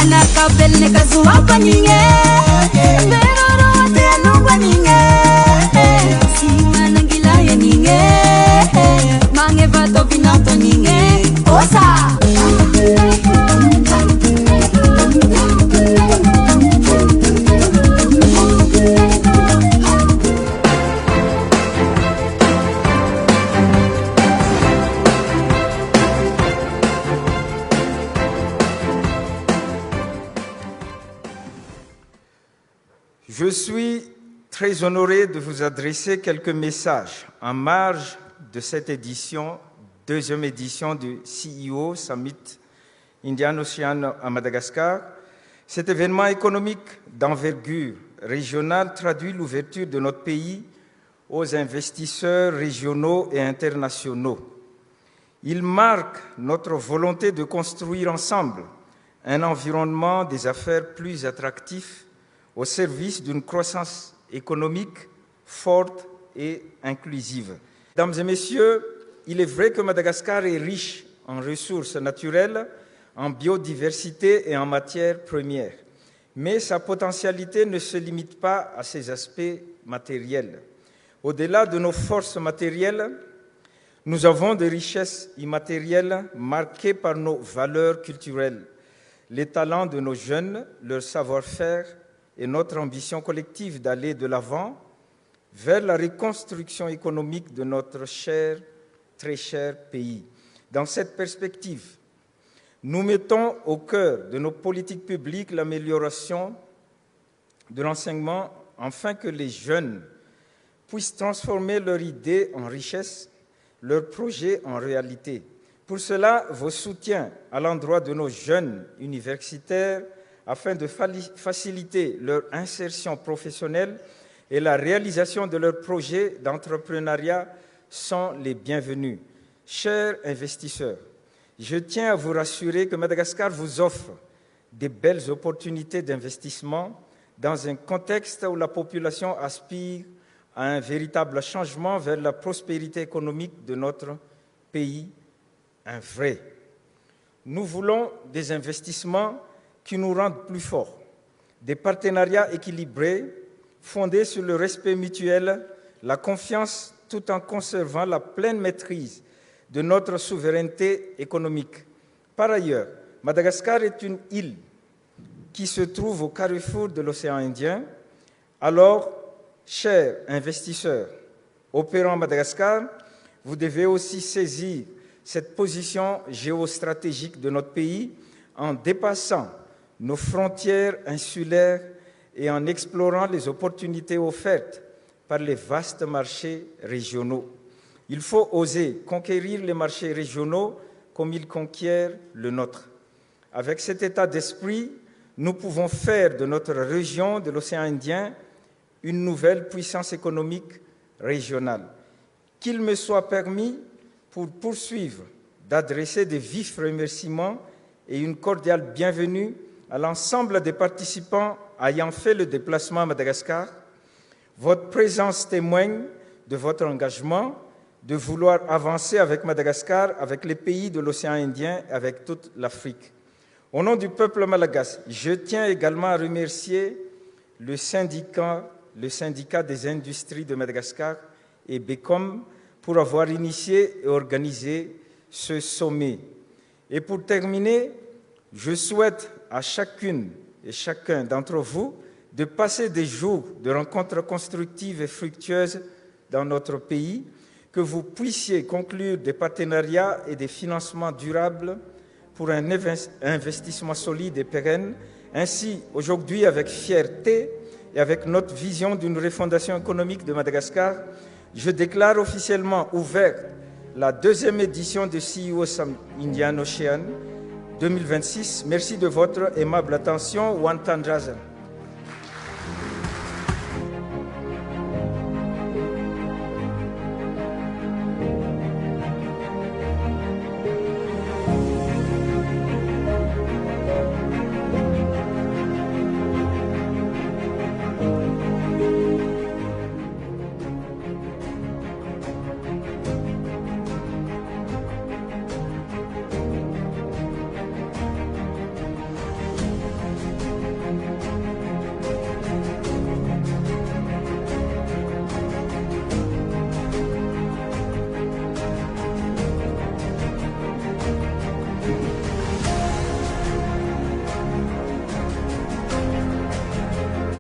Anakabel nekazuwa paninge Mbegoro wate anungwa ninge Sima nangila ya ninge Mange vato pinato ninge Osa Je suis très honoré de vous adresser quelques messages en marge de cette édition, deuxième édition du CEO Summit Indian Ocean à Madagascar. Cet événement économique d'envergure régionale traduit l'ouverture de notre pays aux investisseurs régionaux et internationaux. Il marque notre volonté de construire ensemble un environnement des affaires plus attractif au service d'une croissance économique forte et inclusive. Mesdames et messieurs, il est vrai que Madagascar est riche en ressources naturelles, en biodiversité et en matières premières. Mais sa potentialité ne se limite pas à ses aspects matériels. Au-delà de nos forces matérielles, nous avons des richesses immatérielles marquées par nos valeurs culturelles, les talents de nos jeunes, leur savoir-faire, et notre ambition collective d'aller de l'avant vers la reconstruction économique de notre cher, très cher pays. Dans cette perspective, nous mettons au cœur de nos politiques publiques l'amélioration de l'enseignement afin que les jeunes puissent transformer leurs idées en richesse, leurs projets en réalité. Pour cela, vos soutiens à l'endroit de nos jeunes universitaires afin de faciliter leur insertion professionnelle et la réalisation de leurs projets d'entrepreneuriat sont les bienvenus. Chers investisseurs, je tiens à vous rassurer que Madagascar vous offre de belles opportunités d'investissement dans un contexte où la population aspire à un véritable changement vers la prospérité économique de notre pays, un vrai. Nous voulons des investissements qui nous rendent plus forts, des partenariats équilibrés, fondés sur le respect mutuel, la confiance, tout en conservant la pleine maîtrise de notre souveraineté économique. Par ailleurs, Madagascar est une île qui se trouve au carrefour de l'océan Indien. Alors, chers investisseurs opérant à Madagascar, vous devez aussi saisir cette position géostratégique de notre pays en dépassant nos frontières insulaires et en explorant les opportunités offertes par les vastes marchés régionaux. Il faut oser conquérir les marchés régionaux comme ils conquièrent le nôtre. Avec cet état d'esprit, nous pouvons faire de notre région de l'océan Indien une nouvelle puissance économique régionale. Qu'il me soit permis, pour poursuivre, d'adresser de vifs remerciements et une cordiale bienvenue à l'ensemble des participants ayant fait le déplacement à Madagascar. Votre présence témoigne de votre engagement de vouloir avancer avec Madagascar, avec les pays de l'océan Indien et avec toute l'Afrique. Au nom du peuple malagasy, je tiens également à remercier le syndicat des industries de Madagascar et BECOM pour avoir initié et organisé ce sommet. Et pour terminer, je souhaite à chacune et chacun d'entre vous de passer des jours de rencontres constructives et fructueuses dans notre pays, que vous puissiez conclure des partenariats et des financements durables pour un investissement solide et pérenne. Ainsi, aujourd'hui, avec fierté et avec notre vision d'une refondation économique de Madagascar, je déclare officiellement ouverte la deuxième édition de CEO Summit Indian Ocean 2026. Merci de votre aimable attention. Wantandraza.